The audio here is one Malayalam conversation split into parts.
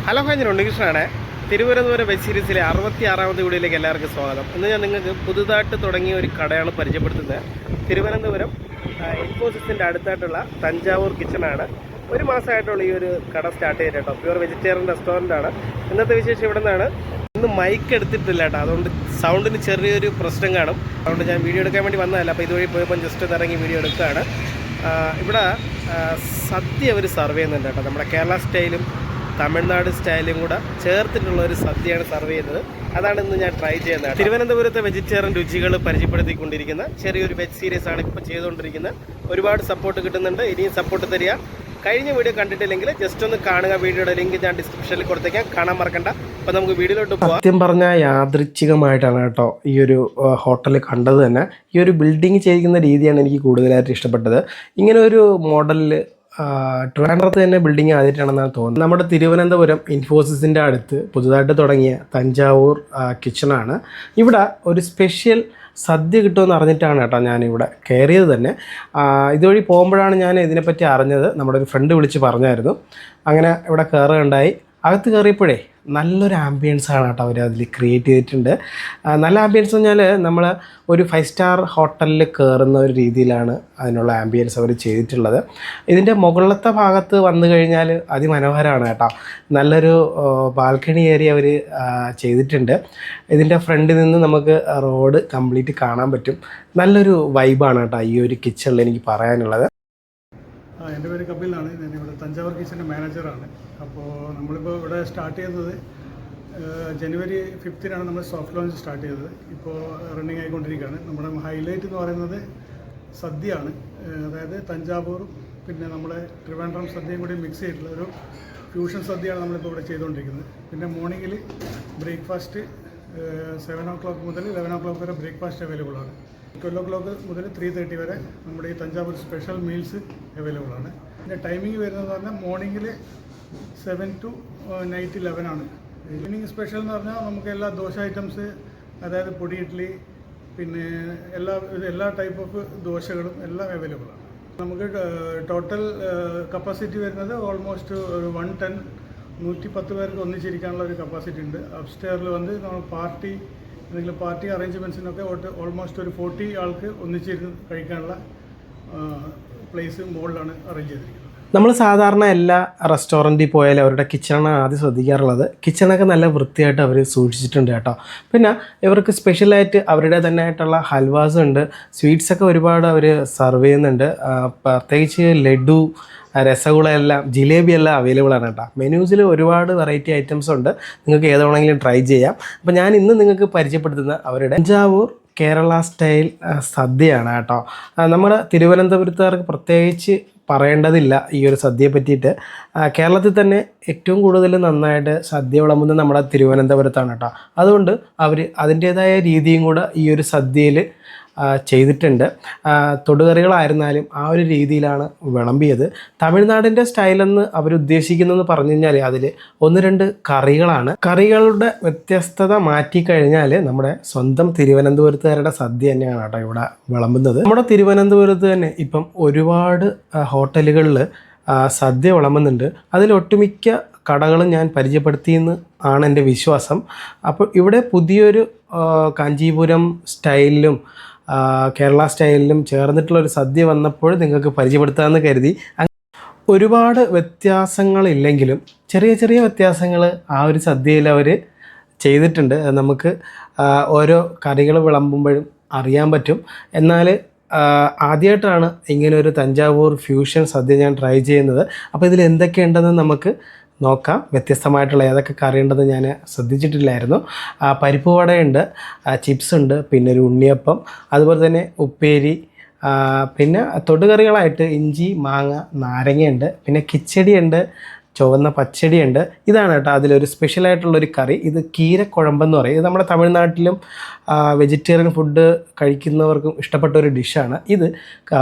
ഹലോ ഞാൻ ഉണ്ണികൃഷ്ണനാണ്. തിരുവനന്തപുരം വെബ് സീരീസിലെ 66ാമത് വീഡിയോയിലേക്ക് എല്ലാവർക്കും സ്വാഗതം. ഇന്ന് ഞാൻ നിങ്ങൾക്ക് പുതുതായിട്ട് തുടങ്ങിയ ഒരു കടയാണ് പരിചയപ്പെടുത്തുന്നത്. തിരുവനന്തപുരം ഇൻഫോസിസിൻ്റെ അടുത്തായിട്ടുള്ള തഞ്ചാവൂർ കിച്ചണാണ്. ഒരു മാസമായിട്ടുള്ള ഈ ഒരു കട സ്റ്റാർട്ട് ചെയ്തിട്ട് കേട്ടോ. പ്യുവർ വെജിറ്റേറിയൻ റെസ്റ്റോറൻ്റാണ്. ഇന്നത്തെ വിശേഷം ഇവിടെ നിന്നാണ്. ഇന്ന് മൈക്ക് എടുത്തിട്ടില്ല കേട്ടോ, അതുകൊണ്ട് സൗണ്ടിന് ചെറിയൊരു പ്രശ്നം കാണും. അതുകൊണ്ട് ഞാൻ വീഡിയോ എടുക്കാൻ വേണ്ടി വന്നതല്ല. അപ്പോൾ ഇതുവഴി പോയപ്പോൾ ജസ്റ്റ് ഇറങ്ങി വീഡിയോ എടുക്കുകയാണ്. ഇവിടെ സദ്യ അവർ സർവ് ചെയ്യുന്നുണ്ട് കേട്ടോ. നമ്മുടെ കേരള സ്റ്റൈലും തമിഴ്നാട് സ്റ്റൈലും കൂടെ ചേർത്തിട്ടുള്ള ഒരു സദ്യയാണ് സർവ് ചെയ്യുന്നത്. അതാണ് ഇന്ന് ഞാൻ ട്രൈ ചെയ്യുന്നത്. തിരുവനന്തപുരത്തെ വെജിറ്റേറിയൻ രുചികൾ പരിചയപ്പെടുത്തിക്കൊണ്ടിരിക്കുന്ന ചെറിയൊരു വെബ് സീരീസ് ആണ് ഇപ്പോൾ ചെയ്തുകൊണ്ടിരിക്കുന്നത്. ഒരുപാട് സപ്പോർട്ട് കിട്ടുന്നുണ്ട്. ഇനിയും സപ്പോർട്ട് തരിക. കഴിഞ്ഞ വീഡിയോ കണ്ടിട്ടില്ലെങ്കിൽ ജസ്റ്റ് ഒന്ന് കാണുക. വീഡിയോയുടെ ലിങ്ക് ഞാൻ ഡിസ്ക്രിപ്ഷനിൽ കൊടുത്തേക്കാം, കാണാൻ മറക്കണ്ട. അപ്പോൾ നമുക്ക് വീഡിയോയിലോട്ട് പോകാം. സത്യം പറഞ്ഞാൽ യാദൃച്ഛികമായിട്ടാണ് കേട്ടോ ഈ ഒരു ഹോട്ടലിൽ കണ്ടത് തന്നെ. ഈ ഒരു ബിൽഡിങ് ചെയ്യിക്കുന്ന രീതിയാണ് എനിക്ക് കൂടുതലായിട്ട് ഇഷ്ടപ്പെട്ടത്. ഇങ്ങനെ ഒരു മോഡലിൽ ട്രിവാൻഡ്രത്ത് തന്നെ ബിൽഡിങ് ആദ്യമായിട്ടാണെന്നാണ് തോന്നുന്നത്. നമ്മുടെ തിരുവനന്തപുരം ഇൻഫോസിസിൻ്റെ അടുത്ത് പുതുതായിട്ട് തുടങ്ങിയ തഞ്ചാവൂർ കിച്ചണാണ്. ഇവിടെ ഒരു സ്പെഷ്യൽ സദ്യ കിട്ടുമെന്ന് അറിഞ്ഞിട്ടാണ് കേട്ടോ ഞാനിവിടെ കയറിയത് തന്നെ. ഇതുവഴി പോകുമ്പോഴാണ് ഞാൻ ഇതിനെപ്പറ്റി അറിഞ്ഞത്. നമ്മുടെ ഒരു ഫ്രണ്ട് വിളിച്ച് പറഞ്ഞായിരുന്നു. അങ്ങനെ ഇവിടെ കയറുകയുണ്ടായി. അകത്ത് കയറിയപ്പോഴേ നല്ലൊരു ആംബിയൻസ് ആണ് കേട്ടോ അവർ അതിൽ ക്രിയേറ്റ് ചെയ്തിട്ടുണ്ട്. നല്ല ആംബിയൻസ് പറഞ്ഞാൽ നമ്മൾ ഒരു 5 സ്റ്റാർ ഹോട്ടലിൽ കയറുന്ന ഒരു രീതിയിലാണ് അതിനുള്ള ആംബിയൻസ് അവർ ചെയ്തിട്ടുള്ളത്. ഇതിൻ്റെ മുകളിലത്തെ ഭാഗത്ത് വന്നു കഴിഞ്ഞാൽ അതിമനോഹരമാണ് കേട്ടോ. നല്ലൊരു ബാൽക്കണി ഏരിയ അവർ ചെയ്തിട്ടുണ്ട്. ഇതിൻ്റെ ഫ്രണ്ടിൽ നിന്ന് നമുക്ക് റോഡ് കംപ്ലീറ്റ് കാണാൻ പറ്റും. നല്ലൊരു വൈബാണ് കേട്ടോ ഈ ഒരു കിച്ചണിൽ എനിക്ക് പറയാനുള്ളത്. എൻ്റെ പേര് കപിലാണ്. ഞാനിവിടെ തഞ്ചാവൂർ കിച്ചൻ്റെ മാനേജറാണ്. അപ്പോൾ നമ്മളിപ്പോൾ ഇവിടെ സ്റ്റാർട്ട് ചെയ്തത് ജനുവരി 5-നാണ് നമ്മൾ സോഫ്റ്റ് ലോഞ്ച് സ്റ്റാർട്ട് ചെയ്തത്. ഇപ്പോൾ റണ്ണിങ് ആയിക്കൊണ്ടിരിക്കുകയാണ്. നമ്മുടെ ഹൈലൈറ്റ് എന്ന് പറയുന്നത് സദ്യയാണ്. അതായത് തഞ്ചാവൂർ പിന്നെ നമ്മുടെ ട്രിവാൻഡ്രം സദ്യയും കൂടി മിക്സ് ചെയ്തിട്ടുള്ള ഒരു ഫ്യൂഷൻ സദ്യയാണ് നമ്മളിപ്പോൾ ഇവിടെ ചെയ്തുകൊണ്ടിരിക്കുന്നത്. പിന്നെ മോർണിംഗിൽ ബ്രേക്ക്ഫാസ്റ്റ് 7 o'clock മുതൽ 11 o'clock വരെ ബ്രേക്ക്ഫാസ്റ്റ് അവൈലബിൾ ആണ്. 12 o'clock മുതൽ 3:30 വരെ നമ്മുടെ ഈ തഞ്ചാവൂർ സ്പെഷ്യൽ മീൽസ് അവൈലബിൾ ആണ്. പിന്നെ ടൈമിംഗ് വരുന്നതെന്ന് പറഞ്ഞാൽ മോർണിംഗിൽ 7 to night 11 ആണ്. ഈവനിങ് സ്പെഷ്യൽ എന്ന് പറഞ്ഞാൽ നമുക്ക് എല്ലാ ദോശ ഐറ്റംസ്, അതായത് പൊടി ഇഡ്ഡലി, പിന്നെ എല്ലാ ടൈപ്പ് ഓഫ് ദോശകളും എല്ലാം അവൈലബിൾ ആണ്. നമുക്ക് ടോട്ടൽ കപ്പാസിറ്റി വരുന്നത് ഓൾമോസ്റ്റ് ഒരു 110 പേർക്ക് ഒന്നിച്ചിരിക്കാനുള്ള ഒരു കപ്പാസിറ്റി ഉണ്ട്. അപ്സ്റ്റെയറിൽ വന്ന് നമ്മൾ എന്തെങ്കിലും പാർട്ടി അറേഞ്ച്മെൻറ്റ്സിനൊക്കെ ഓൾമോസ്റ്റ് ഒരു 40 ആൾക്ക് ഒന്നിച്ചിരുന്ന് കഴിക്കാനുള്ള പ്ലേസ് മുകളിലാണ് അറേഞ്ച് ചെയ്തിരിക്കുന്നത്. നമ്മൾ സാധാരണ എല്ലാ റെസ്റ്റോറൻറ്റിൽ പോയാലും അവരുടെ കിച്ചണാണ് ആദ്യം ശ്രദ്ധിക്കാറുള്ളത്. കിച്ചണൊക്കെ നല്ല വൃത്തിയായിട്ട് അവർ സൂക്ഷിച്ചിട്ടുണ്ട് കേട്ടോ. പിന്നെ ഇവർക്ക് സ്പെഷ്യലായിട്ട് അവരുടെ തന്നെ ആയിട്ടുള്ള ഹൽവാസ് ഉണ്ട്. സ്വീറ്റ്സൊക്കെ ഒരുപാട് അവർ സർവ് ചെയ്യുന്നുണ്ട്. പ്രത്യേകിച്ച് ലഡു, രസഗുള എല്ലാം, ജിലേബി എല്ലാം അവൈലബിൾ ആണ് കേട്ടോ. മെനൂസിൽ ഒരുപാട് വെറൈറ്റി ഐറ്റംസ് ഉണ്ട്. നിങ്ങൾക്ക് ഏത് വേണമെങ്കിലും ട്രൈ ചെയ്യാം. അപ്പോൾ ഞാൻ ഇന്ന് നിങ്ങൾക്ക് പരിചയപ്പെടുത്തുന്ന അവരുടെ തഞ്ചാവൂർ കേരള സ്റ്റൈൽ സദ്യയാണ് കേട്ടോ. നമ്മുടെ തിരുവനന്തപുരത്തുകാർക്ക് പ്രത്യേകിച്ച് പറയേണ്ടതില്ല ഈ ഒരു സദ്യയെ പറ്റിയിട്ട്. കേരളത്തിൽ തന്നെ ഏറ്റവും കൂടുതൽ നന്നായിട്ട് സദ്യ വിളമ്പുന്നത് നമ്മുടെ തിരുവനന്തപുരത്താണ് കേട്ടോ. അതുകൊണ്ട് അവർ അതിൻ്റേതായ രീതിയും കൂടെ ഈ ഒരു സദ്യയിൽ ചെയ്തിട്ടുണ്ട്. തൊടുകറികളായിരുന്നാലും ആ ഒരു രീതിയിലാണ് വിളമ്പിയത്. തമിഴ്നാടിൻ്റെ സ്റ്റൈലെന്ന് അവരുദ്ദേശിക്കുന്നതെന്ന് പറഞ്ഞു കഴിഞ്ഞാൽ അതിൽ 1-2 കറികളാണ്. കറികളുടെ വ്യത്യസ്തത മാറ്റിക്കഴിഞ്ഞാൽ നമ്മുടെ സ്വന്തം തിരുവനന്തപുരത്തുകാരുടെ സദ്യ തന്നെയാണ് കേട്ടോ ഇവിടെ വിളമ്പുന്നത്. നമ്മുടെ തിരുവനന്തപുരത്ത് തന്നെ ഇപ്പം ഒരുപാട് ഹോട്ടലുകളിൽ സദ്യ വിളമ്പുന്നുണ്ട്. അതിലൊട്ടുമിക്ക കടകളും ഞാൻ പരിചയപ്പെടുത്തിയെന്ന് ആണ് എൻ്റെ വിശ്വാസം. അപ്പോൾ ഇവിടെ പുതിയൊരു കാഞ്ചീപുരം സ്റ്റൈലിലും കേരള സ്റ്റൈലിലും ചേർന്നിട്ടുള്ളൊരു സദ്യ വന്നപ്പോൾ നിങ്ങൾക്ക് പരിചയപ്പെടുത്താമെന്ന് കരുതി. ഒരുപാട് വ്യത്യാസങ്ങളില്ലെങ്കിലും ചെറിയ ചെറിയ വ്യത്യാസങ്ങൾ ആ ഒരു സദ്യയിൽ അവർ ചെയ്തിട്ടുണ്ട്. നമുക്ക് ഓരോ കറികൾ വിളമ്പുമ്പോഴും അറിയാൻ പറ്റും. എന്നാൽ ആദ്യമായിട്ടാണ് ഇങ്ങനെ ഒരു തഞ്ചാവൂർ ഫ്യൂഷൻ സദ്യ ഞാൻ ട്രൈ ചെയ്യുന്നത്. അപ്പോൾ ഇതിൽ എന്തൊക്കെയുണ്ടെന്ന് നമുക്ക് നോക്കാം. വ്യത്യസ്തമായിട്ടുള്ള ഏതൊക്കെ കറിയുണ്ടെന്ന് ഞാൻ ശ്രദ്ധിച്ചിട്ടില്ലായിരുന്നു. പരിപ്പ് വടയുണ്ട്, ചിപ്സ് ഉണ്ട്, പിന്നെ ഒരു ഉണ്ണിയപ്പം, അതുപോലെ തന്നെ ഉപ്പേരി, പിന്നെ തൊടുകറികളായിട്ട് ഇഞ്ചി, മാങ്ങ, നാരങ്ങയുണ്ട്, പിന്നെ കിച്ചടിയുണ്ട്, ചുവന്ന പച്ചടിയുണ്ട്. ഇതാണ് കേട്ടോ അതിലൊരു സ്പെഷ്യലായിട്ടുള്ളൊരു കറി. ഇത് കീരക്കുഴമ്പെന്ന് പറയും. ഇത് നമ്മുടെ തമിഴ്നാട്ടിലും വെജിറ്റേറിയൻ ഫുഡ് കഴിക്കുന്നവർക്കും ഇഷ്ടപ്പെട്ട ഒരു ഡിഷാണ്. ഇത്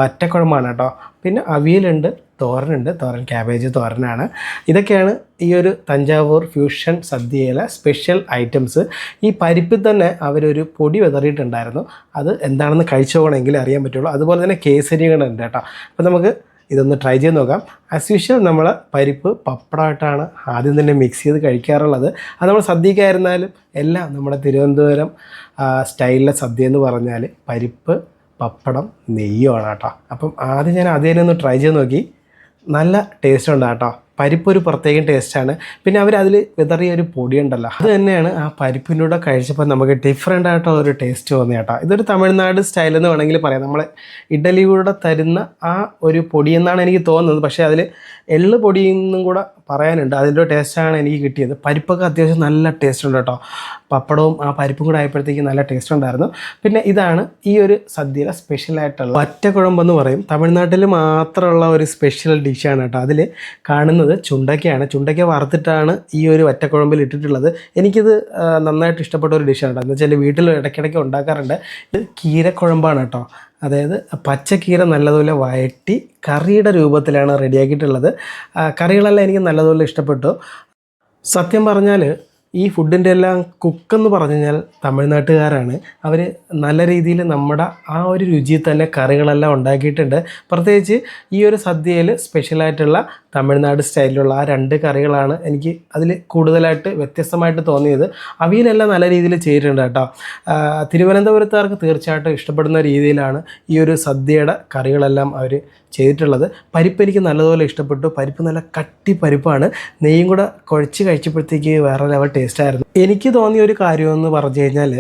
അറ്റക്കുഴമ്പാണ് കേട്ടോ. പിന്നെ അവിയലുണ്ട്, തോരനുണ്ട്, ക്യാബേജ് തോരനാണ്. ഇതൊക്കെയാണ് ഈ ഒരു തഞ്ചാവൂർ ഫ്യൂഷൻ സദ്യയിലെ സ്പെഷ്യൽ ഐറ്റംസ്. ഈ പരിപ്പിൽ തന്നെ അവരൊരു പൊടി വിതറിയിട്ടുണ്ടായിരുന്നു. അത് എന്താണെന്ന് കഴിച്ചു പോകണമെങ്കിൽ അറിയാൻ പറ്റുള്ളൂ. അതുപോലെ തന്നെ കേസരികളുണ്ട് കേട്ടോ. അപ്പോൾ നമുക്ക് ഇതൊന്ന് ട്രൈ ചെയ്ത് നോക്കാം. ആസ് യൂഷ്വൽ നമ്മൾ പരിപ്പ് പപ്പടമായിട്ടാണ് ആദ്യം തന്നെ മിക്സ് ചെയ്ത് കഴിക്കാറുള്ളത്. അത് നമ്മൾ സദ്യക്കായിരുന്നാലും എല്ലാം നമ്മുടെ തിരുവനന്തപുരം സ്റ്റൈലിലെ സദ്യ എന്ന് പറഞ്ഞാൽ പരിപ്പ് പപ്പടം നെയ്യുമാണ് കേട്ടോ. അപ്പം ആദ്യം ഞാൻ അതേനെ ഒന്ന് ട്രൈ ചെയ്ത് നോക്കി. നല്ല ടേസ്റ്റ് ഉണ്ട് കേട്ടോ. പരിപ്പൊരു പ്രത്യേകം ടേസ്റ്റാണ്. പിന്നെ അവരതിൽ വിതറിയ ഒരു പൊടിയുണ്ടല്ലോ, അത് തന്നെയാണ് ആ പരിപ്പിൻ്റെ കൂടെ കഴിച്ചപ്പോൾ നമുക്ക് ഡിഫറെൻ്റ് ആയിട്ടുള്ള ഒരു ടേസ്റ്റ് തോന്നി കേട്ടോ. ഇതൊരു തമിഴ്നാട് സ്റ്റൈൽ എന്ന് വേണമെങ്കിൽ പറയാം. നമ്മൾ ഇഡലി കൂടെ തരുന്ന ആ ഒരു പൊടി എന്നാണ് എനിക്ക് തോന്നുന്നത്. പക്ഷേ അതിൽ എള്ള് പൊടിയെന്നും കൂടെ പറയാനുണ്ട്. അതിൻ്റെ ടേസ്റ്റാണ് എനിക്ക് കിട്ടിയത്. പരിപ്പൊക്കെ അത്യാവശ്യം നല്ല ടേസ്റ്റ് ഉണ്ട് കേട്ടോ. പപ്പടവും ആ പരിപ്പും കൂടെ ആയപ്പോഴത്തേക്ക് നല്ല ടേസ്റ്റ് ഉണ്ടായിരുന്നു. പിന്നെ ഇതാണ് ഈ ഒരു സദ്യയിലെ സ്പെഷ്യലായിട്ടുള്ള വറ്റക്കുഴമ്പെന്ന് പറയും. തമിഴ്നാട്ടിൽ മാത്രമുള്ള ഒരു സ്പെഷ്യൽ ഡിഷാണ് കേട്ടോ. അതിൽ കാണുന്നത് ചുണ്ടയ്ക്കയാണ്. ചുണ്ടയ്ക്ക വറുത്തിട്ടാണ് ഈ ഒരു വറ്റക്കുഴമ്പിൽ ഇട്ടിട്ടുള്ളത്. എനിക്കിത് നന്നായിട്ട് ഇഷ്ടപ്പെട്ട ഒരു ഡിഷാണ് കേട്ടോ. എന്ന് വെച്ചാൽ വീട്ടിൽ ഇടയ്ക്കിടയ്ക്ക് ഉണ്ടാക്കാറുണ്ട്. ഇത് കീരക്കുഴമ്പാണ് കേട്ടോ. അതായത് പച്ചക്കീര നല്ലതുപോലെ വഴറ്റി കറിയുടെ രൂപത്തിലാണ് റെഡിയാക്കിയിട്ടുള്ളത്. കറികളെല്ലാം എനിക്ക് നല്ലതുപോലെ ഇഷ്ടപ്പെട്ടു. സത്യം പറഞ്ഞാൽ ഈ ഫുഡിൻ്റെ എല്ലാം കുക്കെന്ന് പറഞ്ഞു കഴിഞ്ഞാൽ തമിഴ്നാട്ടുകാരാണ്. അവർ നല്ല രീതിയിൽ നമ്മുടെ ആ ഒരു രുചിയിൽ തന്നെ കറികളെല്ലാം ഉണ്ടാക്കിയിട്ടുണ്ട്. പ്രത്യേകിച്ച് ഈ ഒരു സദ്യയിൽ സ്പെഷ്യലായിട്ടുള്ള തമിഴ്നാട് സ്റ്റൈലിലുള്ള ആ 2 കറികളാണ് എനിക്ക് അതിൽ കൂടുതലായിട്ട് വ്യത്യസ്തമായിട്ട് തോന്നിയത്. അവിയലെല്ലാം നല്ല രീതിയിൽ ചെയ്തിട്ടുണ്ട് കേട്ടോ. തിരുവനന്തപുരത്തുകാർക്ക് തീർച്ചയായിട്ടും ഇഷ്ടപ്പെടുന്ന രീതിയിലാണ് ഈ ഒരു സദ്യയുടെ കറികളെല്ലാം അവർ ചെയ്തിട്ടുള്ളത്. പരിപ്പ് എനിക്ക് നല്ലതുപോലെ ഇഷ്ടപ്പെട്ടു. പരിപ്പ് നല്ല കട്ടി പരിപ്പാണ്. നെയ്യും കൂടെ കുഴച്ച് കഴിച്ചപ്പോഴത്തേക്ക് വേറെ ലെവൽ ടേസ്റ്റായിരുന്നു. എനിക്ക് തോന്നിയ ഒരു കാര്യമെന്ന് പറഞ്ഞു കഴിഞ്ഞാൽ,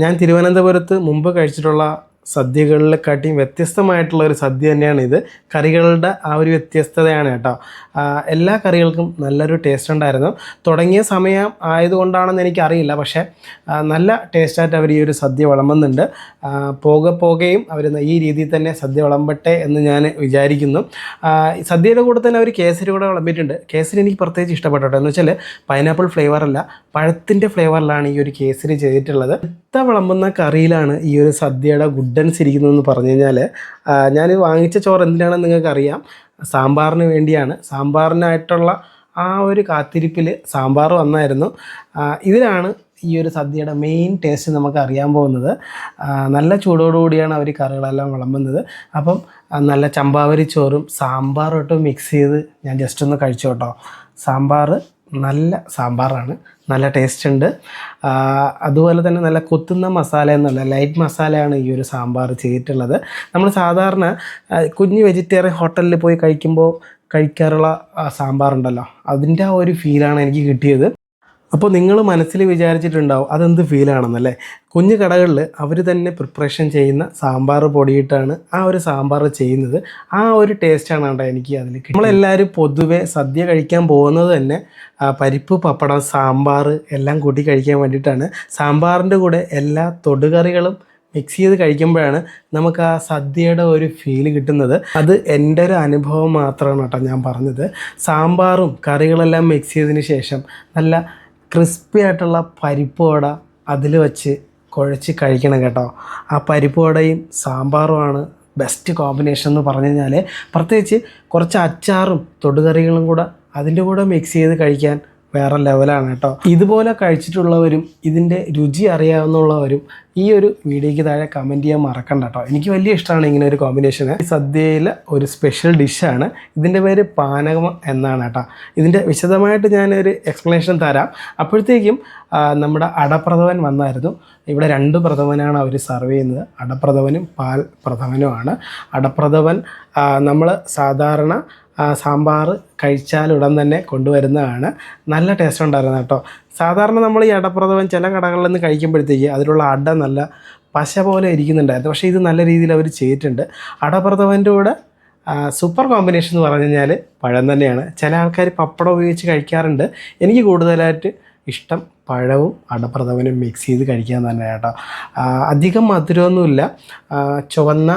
ഞാൻ തിരുവനന്തപുരത്ത് മുമ്പ് കഴിച്ചിട്ടുള്ള സദ്യകളിലെക്കാട്ടിയും വ്യത്യസ്തമായിട്ടുള്ള ഒരു സദ്യ തന്നെയാണ് ഇത്. കറികളുടെ ആ ഒരു വ്യത്യസ്തതയാണ് കേട്ടോ. എല്ലാ കറികൾക്കും നല്ലൊരു ടേസ്റ്റ് ഉണ്ടായിരുന്നു. തുടങ്ങിയ സമയം ആയതുകൊണ്ടാണെന്ന് എനിക്കറിയില്ല, പക്ഷേ നല്ല ടേസ്റ്റായിട്ട് അവർ ഈ ഒരു സദ്യ വിളമ്പുന്നുണ്ട്. പോകെയും അവർ ഈ രീതിയിൽ തന്നെ സദ്യ വിളമ്പട്ടെ എന്ന് ഞാൻ വിചാരിക്കുന്നു. സദ്യയുടെ കൂടെ തന്നെ അവർ കേസരി കൂടെ വിളമ്പിയിട്ടുണ്ട്. കേസരി എനിക്ക് പ്രത്യേകിച്ച് ഇഷ്ടപ്പെട്ടു കേട്ടോ. എന്ന് വെച്ചാൽ പൈനാപ്പിൾ ഫ്ലേവറല്ല, പഴത്തിൻ്റെ ഫ്ലേവറിലാണ് ഈ ഒരു കേസരി ചെയ്തിട്ടുള്ളത്. വിളമ്പുന്ന കറിയിലാണ് ഈ ഒരു സദ്യയുടെ ഗുഡൻസ് ഇരിക്കുന്നതെന്ന് പറഞ്ഞു കഴിഞ്ഞാൽ, ഞാൻ വാങ്ങിച്ച ചോറ് എന്തിനാണെന്ന് നിങ്ങൾക്കറിയാം. സാമ്പാറിന് വേണ്ടിയാണ്. സാമ്പാറിനായിട്ടുള്ള ആ ഒരു കാത്തിരിപ്പിൽ സാമ്പാർ വന്നായിരുന്നു. ഇതിലാണ് ഈ ഒരു സദ്യയുടെ മെയിൻ ടേസ്റ്റ് നമുക്ക് അറിയാൻ പോകുന്നത്. നല്ല ചൂടോടുകൂടിയാണ് അവർ കറികളെല്ലാം വിളമ്പുന്നത്. അപ്പം നല്ല ചമ്പാവരി ചോറും സാമ്പാറും ഇട്ട് മിക്സ് ചെയ്ത് ഞാൻ ജസ്റ്റ് ഒന്ന് കഴിച്ചു കേട്ടോ. സാമ്പാർ നല്ല സാമ്പാറാണ്, നല്ല ടേസ്റ്റ് ഉണ്ട്. അതുപോലെ തന്നെ നല്ല കൊത്തുന്ന മസാല എന്നല്ല, ലൈറ്റ് മസാലയാണ് ഈ ഒരു സാമ്പാർ ചെയ്തിട്ടുള്ളത്. നമ്മൾ സാധാരണ കുഞ്ഞ് വെജിറ്റേറിയൻ ഹോട്ടലിൽ പോയി കഴിക്കാറുള്ള സാമ്പാറുണ്ടല്ലോ, അതിൻ്റെ ആ ഒരു ഫീലാണ് എനിക്ക് കിട്ടിയത്. അപ്പോൾ നിങ്ങൾ മനസ്സിൽ വിചാരിച്ചിട്ടുണ്ടാവും അതെന്ത് ഫീലാണെന്നല്ലേ. കുഞ്ഞു കടകളിൽ അവർ തന്നെ പ്രിപ്പറേഷൻ ചെയ്യുന്ന സാമ്പാർ പൊടിയിട്ടാണ് ആ ഒരു സാമ്പാർ ചെയ്യുന്നത്. ആ ഒരു ടേസ്റ്റാണ് കേട്ടോ എനിക്ക് അതിൽ. നമ്മളെല്ലാവരും പൊതുവെ സദ്യ കഴിക്കാൻ പോകുന്നത് തന്നെ പരിപ്പ് പപ്പടം സാമ്പാർ എല്ലാം കൂട്ടി കഴിക്കാൻ വേണ്ടിയിട്ടാണ്. സാമ്പാറിൻ്റെ കൂടെ എല്ലാ തൊടുകറികളും മിക്സ് ചെയ്ത് കഴിക്കുമ്പോഴാണ് നമുക്ക് ആ സദ്യയുടെ ഒരു ഫീൽ കിട്ടുന്നത്. അത് എൻ്റെ ഒരു അനുഭവം മാത്രമാണ് കേട്ടോ ഞാൻ പറഞ്ഞത്. സാമ്പാറും കറികളെല്ലാം മിക്സ് ചെയ്തതിന് ശേഷം നല്ല ക്രിസ്പി ആയിട്ടുള്ള പരിപ്പ് വട അതിൽ വെച്ച് കുഴച്ച് കഴിക്കണം കേട്ടോ. ആ പരിപ്പ് വടയും സാമ്പാറുമാണ് ബെസ്റ്റ് കോമ്പിനേഷൻ എന്ന് പറഞ്ഞു കഴിഞ്ഞാൽ, പ്രത്യേകിച്ച് കുറച്ച് അച്ചാറും തൊടുകറികളും കൂടെ അതിൻ്റെ കൂടെ മിക്സ് ചെയ്ത് കഴിക്കാൻ വേറെ ലെവലാണ് കേട്ടോ. ഇതുപോലെ കഴിച്ചിട്ടുള്ളവരും ഇതിൻ്റെ രുചി അറിയാവുന്നവരും ഈ ഒരു വീഡിയോയ്ക്ക് താഴെ കമൻറ്റ് ചെയ്യാൻ മറക്കണ്ട കേട്ടോ. എനിക്ക് വലിയ ഇഷ്ടമാണ് ഇങ്ങനെ ഒരു കോമ്പിനേഷന്. ഈ സദ്യയിലെ ഒരു സ്പെഷ്യൽ ഡിഷാണ്. ഇതിൻ്റെ പേര് പാനകം എന്നാണ് കേട്ടോ. ഇതിൻ്റെ വിശദമായിട്ട് ഞാനൊരു എക്സ്പ്ലനേഷൻ തരാം. അപ്പോഴത്തേക്കും നമ്മുടെ അടപ്രഥമൻ വന്നായിരുന്നു. ഇവിടെ 2 പ്രഥമനാണ് അവർ സർവ് ചെയ്യുന്നത്. അടപ്രഥമനും പാൽ പ്രഥമനുമാണ്. അടപ്രഥമൻ നമ്മൾ സാധാരണ സാമ്പാർ കഴിച്ചാലുടൻ തന്നെ കൊണ്ടുവരുന്നതാണ്. നല്ല ടേസ്റ്റ് ഉണ്ടായിരുന്നു കേട്ടോ. സാധാരണ നമ്മൾ ഈ അടപ്രഥമൻ ചില കടകളിൽ നിന്ന് കഴിക്കുമ്പോഴത്തേക്ക് അതിലുള്ള അട നല്ല പശ പോലെ ഇരിക്കുന്നുണ്ടായിരുന്നു. പക്ഷേ ഇത് നല്ല രീതിയിൽ അവർ ചെയ്തിട്ടുണ്ട്. അടപ്രഥമൻ്റെ കൂടെ സൂപ്പർ കോമ്പിനേഷൻ എന്ന് പറഞ്ഞു കഴിഞ്ഞാൽ പഴം തന്നെയാണ്. ചില ആൾക്കാർ പപ്പടം ഉപയോഗിച്ച് കഴിക്കാറുണ്ട്. എനിക്ക് കൂടുതലായിട്ട് ഇഷ്ടം പഴവും അടപ്രഥമനും മിക്സ് ചെയ്ത് കഴിക്കാൻ തന്നെ കേട്ടോ. അധികം മധുരമൊന്നുമില്ല, ചുവന്ന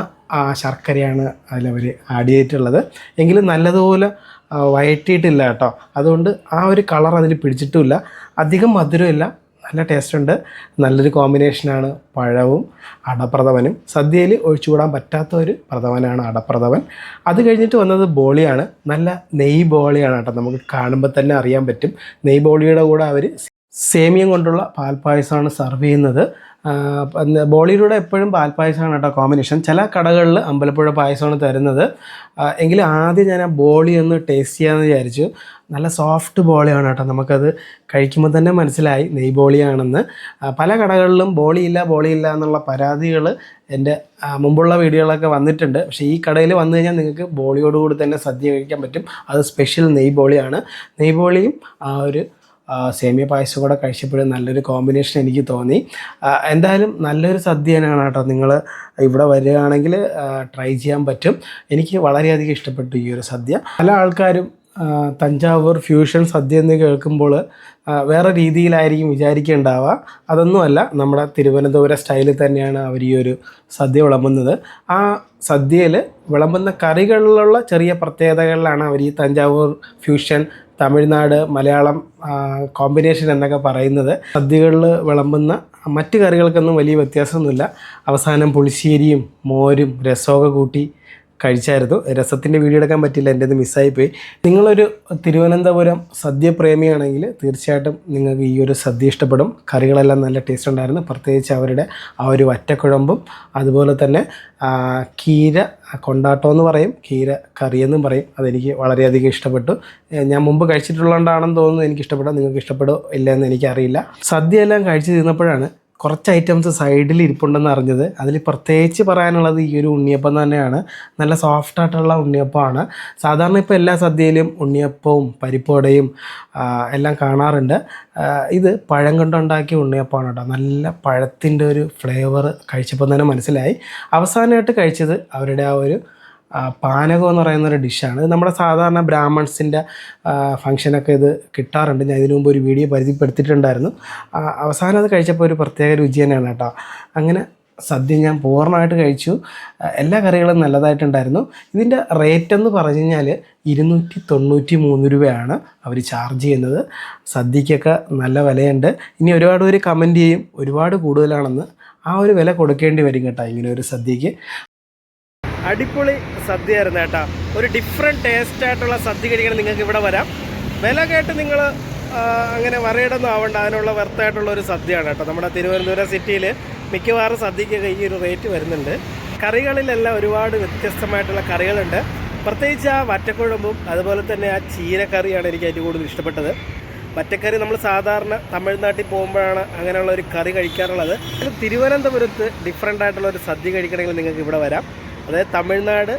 ശർക്കരയാണ് അതിലവർ ആഡ് ചെയ്തിട്ടുള്ളത്. എങ്കിലും നല്ലതുപോലെ വഴറ്റിയിട്ടില്ല കേട്ടോ. അതുകൊണ്ട് ആ ഒരു കളർ അതിൽ പിടിച്ചിട്ടുമില്ല. അധികം മധുരമില്ല, നല്ല ടേസ്റ്റ് ഉണ്ട്. നല്ലൊരു കോമ്പിനേഷനാണ് പഴവും അടപ്രഥമനും. സദ്യയിൽ ഒഴിച്ചുകൂടാൻ പറ്റാത്ത ഒരു പ്രഥമനാണ് അടപ്രഥമൻ. അത് കഴിഞ്ഞിട്ട് വന്നത് ബോളിയാണ്. നല്ല നെയ് ബോളിയാണ് കേട്ടോ. നമുക്ക് കാണുമ്പോൾ തന്നെ അറിയാൻ പറ്റും. നെയ് ബോളിയുടെ കൂടെ അവർ സേമിയം കൊണ്ടുള്ള പാൽപ്പായസമാണ് സർവ് ചെയ്യുന്നത്. ബോളിയിലൂടെ എപ്പോഴും പാൽപ്പായസമാണ് കേട്ടോ കോമ്പിനേഷൻ. ചില കടകളിൽ അമ്പലപ്പുഴ പായസമാണ് തരുന്നത്. എങ്കിലും ആദ്യം ഞാൻ ആ ബോളി ഒന്ന് ടേസ്റ്റ് ചെയ്യാമെന്ന് വിചാരിച്ചു. നല്ല സോഫ്റ്റ് ബോളിയാണ് കേട്ടോ. നമുക്കത് കഴിക്കുമ്പോൾ തന്നെ മനസ്സിലായി നെയ് ബോളിയാണെന്ന്. പല കടകളിലും ബോളിയില്ല എന്നുള്ള പരാതികൾ എൻ്റെ മുമ്പുള്ള വീഡിയോകളൊക്കെ വന്നിട്ടുണ്ട്. പക്ഷേ ഈ കടയിൽ വന്നു കഴിഞ്ഞാൽ നിങ്ങൾക്ക് ബോളിയോടുകൂടി തന്നെ സദ്യ കഴിക്കാൻ പറ്റും. അത് സ്പെഷ്യൽ നെയ് ബോളിയാണ്. നെയ് ബോളിയും ആ ഒരു സേമിയ പായസം കൂടെ കഴിച്ചപ്പോഴും നല്ലൊരു കോമ്പിനേഷൻ എനിക്ക് തോന്നി. എന്തായാലും നല്ലൊരു സദ്യ തന്നെയാണ് കേട്ടോ. നിങ്ങൾ ഇവിടെ വരികയാണെങ്കിൽ ട്രൈ ചെയ്യാൻ പറ്റും. എനിക്ക് വളരെയധികം ഇഷ്ടപ്പെട്ടു ഈ ഒരു സദ്യ. പല ആൾക്കാരും തഞ്ചാവൂർ ഫ്യൂഷൻ സദ്യ എന്ന് കേൾക്കുമ്പോൾ വേറെ രീതിയിലായിരിക്കും വിചാരിക്കേണ്ടാവുക. അതൊന്നുമല്ല, നമ്മുടെ തിരുവനന്തപുരം സ്റ്റൈലിൽ തന്നെയാണ് അവർ ഈ ഒരു സദ്യ വിളമ്പുന്നത്. ആ സദ്യയിൽ വിളമ്പുന്ന കറികളിലുള്ള ചെറിയ പ്രത്യേകതകളിലാണ് അവർ ഈ തഞ്ചാവൂർ ഫ്യൂഷൻ, തമിഴ്നാട്, മലയാളം കോമ്പിനേഷൻ എന്നൊക്കെ പറയുന്നത്. സദ്യകളിൽ വിളമ്പുന്ന മറ്റ് കറികൾക്കൊന്നും വലിയ വ്യത്യാസമൊന്നുമില്ല. അവസാനം പുളിശ്ശേരിയും മോരും രസമൊക്കെ കൂട്ടി കഴിച്ചായിരുന്നു. രസത്തിൻ്റെ വീഡിയോ എടുക്കാൻ പറ്റില്ല, എൻ്റെ അത് മിസ്സായിപ്പോയി. നിങ്ങളൊരു തിരുവനന്തപുരം സദ്യ പ്രേമിയാണെങ്കിൽ തീർച്ചയായിട്ടും നിങ്ങൾക്ക് ഈ ഒരു സദ്യ ഇഷ്ടപ്പെടും. കറികളെല്ലാം നല്ല ടേസ്റ്റ് ഉണ്ടായിരുന്നു. പ്രത്യേകിച്ച് അവരുടെ ആ ഒരു വറ്റക്കുഴമ്പും അതുപോലെ തന്നെ കീര കൊണ്ടാട്ടം എന്ന് പറയും, കീര കറിയെന്നും പറയും. അതെനിക്ക് വളരെയധികം ഇഷ്ടപ്പെട്ടു. ഞാൻ മുമ്പ് കഴിച്ചിട്ടുള്ളതുകൊണ്ടാണെന്ന് തോന്നുന്നു എനിക്ക് ഇഷ്ടപ്പെട്ടു. നിങ്ങൾക്ക് ഇഷ്ടപ്പെടുമോ ഇല്ലയെന്ന് എനിക്കറിയില്ല. സദ്യ എല്ലാം കഴിച്ച് തീർന്നപ്പോഴാണ് കുറച്ച് ഐറ്റംസ് സൈഡിൽ ഇരിപ്പുണ്ടെന്ന് അറിഞ്ഞത്. അതിൽ പ്രത്യേകിച്ച് പറയാനുള്ളത് ഈ ഒരു ഉണ്ണിയപ്പം തന്നെയാണ്. നല്ല സോഫ്റ്റായിട്ടുള്ള ഉണ്ണിയപ്പമാണ്. സാധാരണ ഇപ്പോൾ എല്ലാ സദ്യയിലും ഉണ്ണിയപ്പവും പരിപ്പുവടയും എല്ലാം കാണാറുണ്ട്. ഇത് പഴം കൊണ്ടുണ്ടാക്കിയ ഉണ്ണിയപ്പമാണ് കേട്ടോ. നല്ല പഴത്തിൻ്റെ ഒരു ഫ്ലേവർ കഴിച്ചപ്പോൾ തന്നെ മനസ്സിലായി. അവസാനമായിട്ട് കഴിച്ചത് അവരുടെ ആ ഒരു പാനകം എന്ന് പറയുന്നൊരു ഡിഷാണ്. നമ്മുടെ സാധാരണ ബ്രാഹ്മൺസിൻ്റെ ഫംഗ്ഷനൊക്കെ ഇത് കിട്ടാറുണ്ട്. ഞാൻ ഇതിനു മുമ്പ് ഒരു വീഡിയോ പരിചയപ്പെടുത്തിയിട്ടുണ്ടായിരുന്നു. അവസാനം അത് കഴിച്ചപ്പോൾ ഒരു പ്രത്യേക രുചി തന്നെയാണ് കേട്ടോ. അങ്ങനെ സദ്യ ഞാൻ പൂർണ്ണമായിട്ട് കഴിച്ചു. എല്ലാ കറികളും നല്ലതായിട്ടുണ്ടായിരുന്നു. ഇതിൻ്റെ റേറ്റ് എന്ന് പറഞ്ഞു കഴിഞ്ഞാൽ 293 രൂപയാണ് അവർ ചാർജ് ചെയ്യുന്നത്. സദ്യക്കൊക്കെ നല്ല വിലയുണ്ട്. ഇനി ഒരുപാട് പേര് കമൻറ്റ് ചെയ്യും ഒരുപാട് കൂടുതലാണെന്ന്. ആ ഒരു വില കൊടുക്കേണ്ടി വരും കേട്ടോ ഇങ്ങനെ ഒരു സദ്യക്ക്. അടിപൊളി സദ്യയായിരുന്നു കേട്ടോ. ഒരു ഡിഫറെൻറ്റ് ടേസ്റ്റ് ആയിട്ടുള്ള സദ്യ കഴിക്കണം നിങ്ങൾക്ക് ഇവിടെ വരാം. വില കേട്ട് നിങ്ങൾ അങ്ങനെ വറയിടൊന്നും ആവണ്ട. അതിനുള്ള വെർത്തായിട്ടുള്ള ഒരു സദ്യയാണ് കേട്ടോ. നമ്മുടെ തിരുവനന്തപുരം സിറ്റിയിൽ മിക്കവാറും സദ്യക്കൊക്കെ ഈ ഒരു റേറ്റ് വരുന്നുണ്ട്. കറികളിലെല്ലാം ഒരുപാട് വ്യത്യസ്തമായിട്ടുള്ള കറികളുണ്ട്. പ്രത്യേകിച്ച് ആ വറ്റക്കുഴമ്പും അതുപോലെ തന്നെ ആ ചീരക്കറിയാണ് എനിക്ക് ഏറ്റവും കൂടുതൽ ഇഷ്ടപ്പെട്ടത്. വറ്റക്കറി നമ്മൾ സാധാരണ തമിഴ്നാട്ടിൽ പോകുമ്പോഴാണ് അങ്ങനെയുള്ള ഒരു കറി കഴിക്കാറുള്ളത്. തിരുവനന്തപുരത്ത് ഡിഫറെൻ്റ് ആയിട്ടുള്ള ഒരു സദ്യ കഴിക്കണമെങ്കിൽ നിങ്ങൾക്ക് ഇവിടെ വരാം. അതായത് തമിഴ്നാട്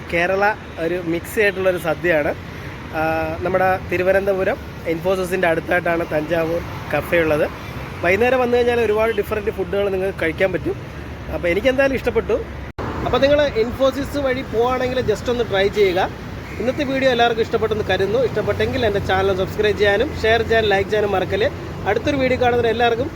കേരള ഒരു മിക്സ് ആയിട്ടുള്ളൊരു സദ്യയാണ്. നമ്മുടെ തിരുവനന്തപുരം ഇൻഫോസിസിൻ്റെ അടുത്തായിട്ടാണ് തഞ്ചാവൂർ കഫേ ഉള്ളത്. വൈകുന്നേരം വന്നു കഴിഞ്ഞാൽ ഒരുപാട് ഡിഫറൻറ്റ് ഫുഡുകൾ നിങ്ങൾക്ക് കഴിക്കാൻ പറ്റും. അപ്പോൾ എനിക്കെന്തായാലും ഇഷ്ടപ്പെട്ടു. അപ്പോൾ നിങ്ങൾ ഇൻഫോസിസ് വഴി പോവുകയാണെങ്കിൽ ജസ്റ്റ് ഒന്ന് ട്രൈ ചെയ്യുക. ഇന്നത്തെ വീഡിയോ എല്ലാവർക്കും ഇഷ്ടപ്പെട്ടെന്ന് കരുതുന്നു. ഇഷ്ടപ്പെട്ടെങ്കിൽ എൻ്റെ ചാനൽ സബ്സ്ക്രൈബ് ചെയ്യാനും ഷെയർ ചെയ്യാനും ലൈക്ക് ചെയ്യാനും മറക്കല്ലേ. അടുത്തൊരു വീഡിയോ കാണുന്നവരെ എല്ലാവർക്കും